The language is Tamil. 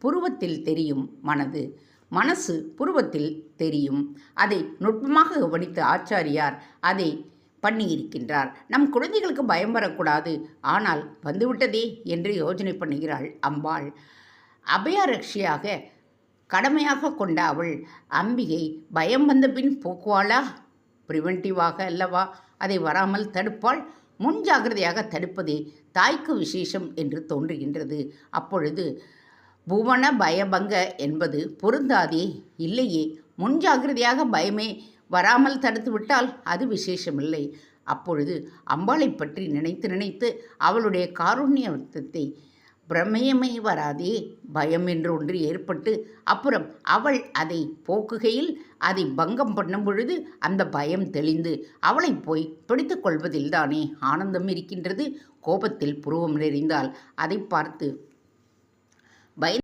புருவத்தில் தெரியும் மனது, மனசு புருவத்தில் தெரியும். அதை நுட்பமாக கவனித்த ஆச்சாரியார் அதை பண்ணியிருக்கின்றார். நம் குழந்தைகளுக்கு பயம் வரக்கூடாது, ஆனால் வந்துவிட்டதே என்று யோசனை பண்ணுகிறாள் அம்பாள். அபயரக்ஷியாக கடமையாக கொண்ட அவள் அம்பிகை பயம் வந்த பின் போக்குவாளா? ப்ரிவென்டிவாக அல்லவா அதை வராமல் தடுப்பாள். முன் ஜாகிரதையாக தடுப்பதே தாய்க்கு விசேஷம் என்று தோன்றுகின்றது. அப்பொழுது புவன பயபங்க என்பது பொருந்தாதே. இல்லையே, முன் ஜாகிரதையாக பயமே வராமல் தடுத்து விட்டால் அது விசேஷமில்லை. அப்பொழுது அம்பாளை பற்றி நினைத்து நினைத்து அவளுடைய காருண்யத்தை பிரமயமே வராதே, பயம் என்று ஒன்று ஏற்பட்டு அப்புறம் அவள் அதை போக்குகையில் அதை பங்கம் பண்ணும் பொழுது அந்த பயம் தெளிந்து அவளை போய் பிடித்து கொள்வதில்தானே ஆனந்தம் இருக்கின்றது. கோபத்தில் புருவம் நெறிந்தால் அதை பார்த்து பய